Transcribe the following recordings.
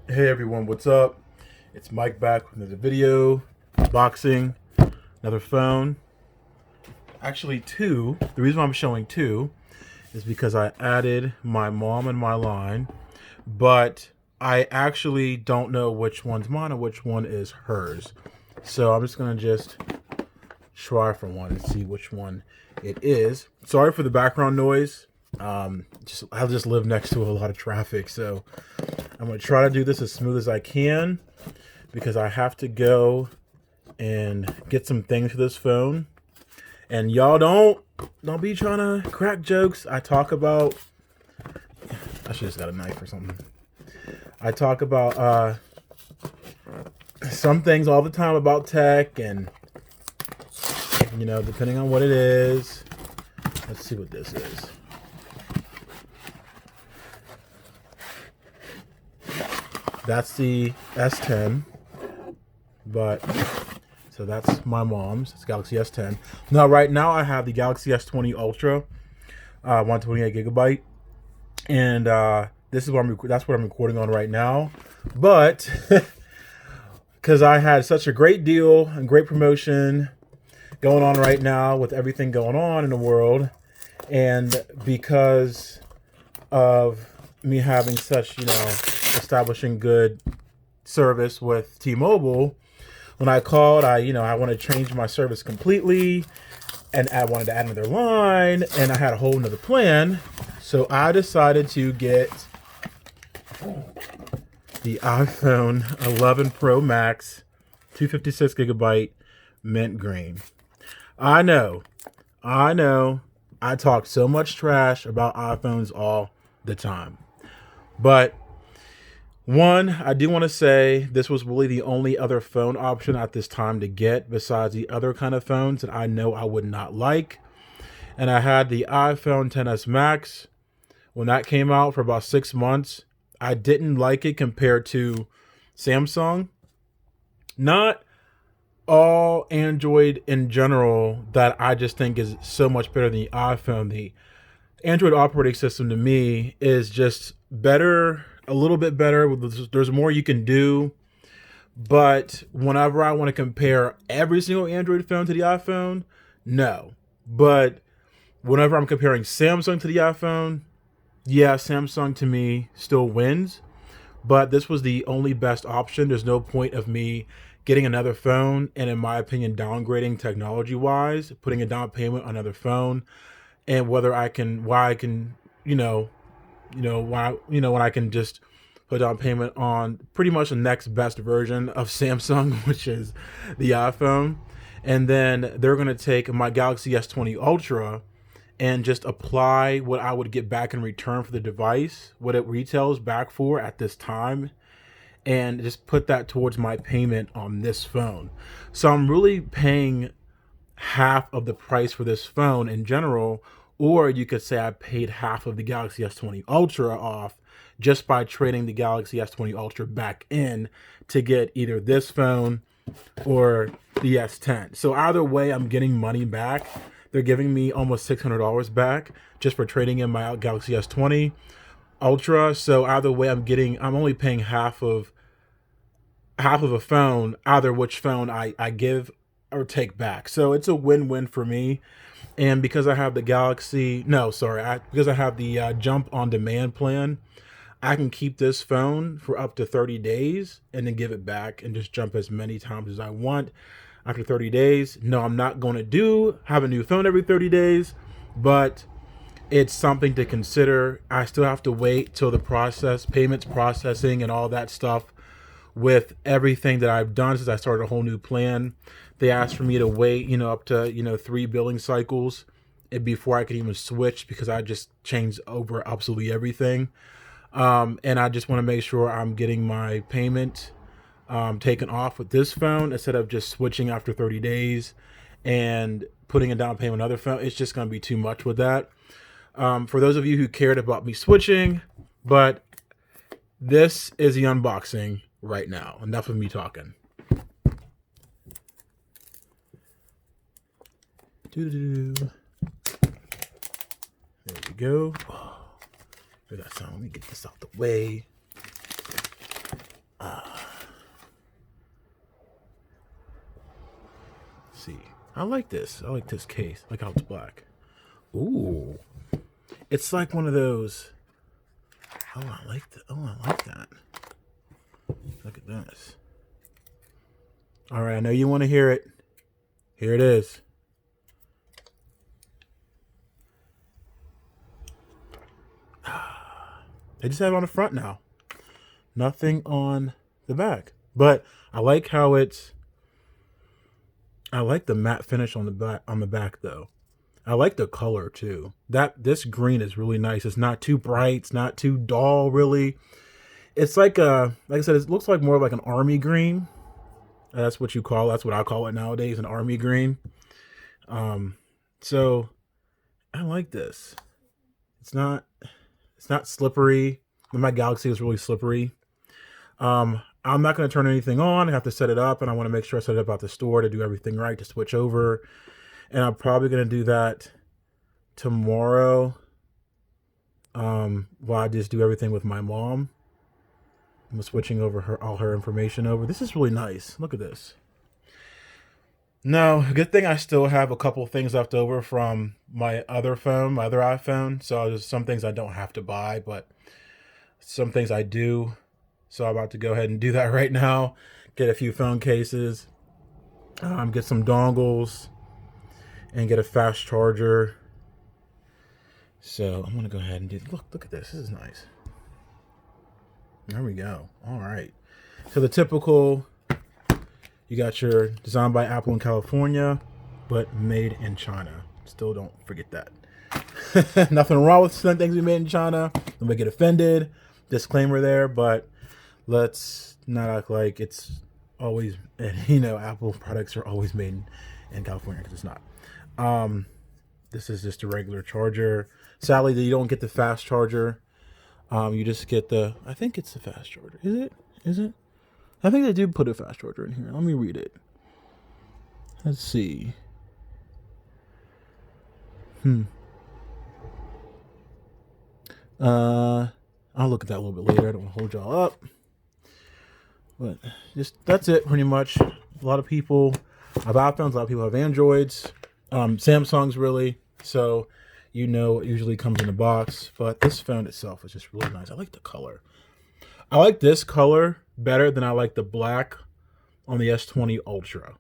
Hey everyone, what's up? It's Mike back with another video, unboxing, another phone. Actually two. The reason why I'm showing two is because I added my mom in my line, but I actually don't know which one's mine and which one is hers. So I'm just gonna try for one and see which one it is. Sorry for the background noise. I just live next to a lot of traffic, so I'm gonna try to do this as smooth as I can because I have to go and get some things for this phone. And y'all don't be trying to crack jokes. I should just got a knife or something. I talk about some things all the time about tech, and depending on what it is. Let's see what this is. That's the S10, so that's my mom's. It's Galaxy S10. Now, right now, I have the Galaxy S20 Ultra, 128 gigabyte, and this is that's what I'm recording on right now. But because I had such a great deal and great promotion going on right now with everything going on in the world, and because of me having such, establishing good service with T-Mobile, when I called, I wanted to change my service completely, and I wanted to add another line, and I had a whole nother plan. So I decided to get the iPhone 11 Pro Max, 256 gigabyte, mint green. I know, I talk so much trash about iPhones all the time, but one, I do want to say this was really the only other phone option at this time to get besides the other kind of phones that I know I would not like. And I had the iPhone XS Max when that came out for about 6 months. I didn't like it compared to Samsung. Not all Android in general that I just think is so much better than the iPhone. The Android operating system to me is just better, a little bit better. There's more you can do. But whenever I want to compare every single Android phone to the iPhone, no. But whenever I'm comparing Samsung to the iPhone, yeah, Samsung to me still wins. But this was the only best option. There's no point of me getting another phone and, in my opinion, downgrading technology-wise, putting a down payment on another phone, and when I can just put down payment on pretty much the next best version of Samsung, which is the iPhone. And then they're going to take my Galaxy S20 Ultra and just apply what I would get back in return for the device, what it retails back for at this time, and just put that towards my payment on this phone. So I'm really paying half of the price for this phone in general, or you could say I paid half of the Galaxy S20 Ultra off just by trading the Galaxy S20 Ultra back in to get either this phone or the S10. So either way, I'm getting money back. They're giving me almost $600 back just for trading in my Galaxy S20 Ultra. So either way, I'm only paying half of a phone, either which phone I give or take back. So it's a win-win for me. And because I have the because I have the Jump on Demand plan, I can keep this phone for up to 30 days and then give it back and just jump as many times as I want after 30 days. No, I'm not going to have a new phone every 30 days, but it's something to consider. I still have to wait till the payments processing and all that stuff with everything that I've done since I started a whole new plan. They asked for me to wait, up to, 3 billing cycles before I could even switch because I just changed over absolutely everything. And I just want to make sure I'm getting my payment taken off with this phone instead of just switching after 30 days and putting a down payment on another phone. It's just going to be too much with that. For those of you who cared about me switching, but this is the unboxing right now. Enough of me talking. There we go. Hear that sound. Let me get this out the way. see. I like this. I like this case. I like how it's black. Ooh. It's like one of those. Oh, I like that. Oh, I like that. Look at this. All right, I know you want to hear it. Here it is. They just have it on the front now. Nothing on the back. But I like how it's. I like the matte finish on the back though. I like the color too. This green is really nice. It's not too bright. It's not too dull. Really, it's like like I said, it looks like more of like an army green. That's what you call. That's what I call it nowadays, an army green. So I like this. It's not slippery. My Galaxy is really slippery. I'm not going to turn anything on. I have to set it up, and I want to make sure I set it up at the store to do everything right, to switch over. And I'm probably going to do that tomorrow while I just do everything with my mom. I'm switching over all her information over. This is really nice. Look at this. No, good thing I still have a couple things left over from my other phone, my other iPhone. So there's some things I don't have to buy, but some things I do. So I'm about to go ahead and do that right now. Get a few phone cases, get some dongles, and get a fast charger. So I'm gonna go ahead and do. Look at this. This is nice. There we go. All right. So the typical. You got your designed by Apple in California, but made in China. Still don't forget that. Nothing wrong with some things we made in China. Nobody get offended. Disclaimer there, but let's not act like it's always, Apple products are always made in California, because it's not. This is just a regular charger. Sadly, you don't get the fast charger. You just get I think it's the fast charger. Is it? I think they do put a fast charger in here. Let me read it. Let's see. I'll look at that a little bit later. I don't want to hold y'all up. But that's it pretty much. A lot of people have iPhones, a lot of people have Androids. Samsung's really. So it usually comes in a box. But this phone itself is just really nice. I like the color. I like this color better than I like the black on the S20 Ultra.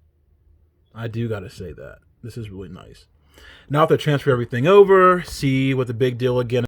I do got to say that. This is really nice. Now I have to transfer everything over, see what the big deal again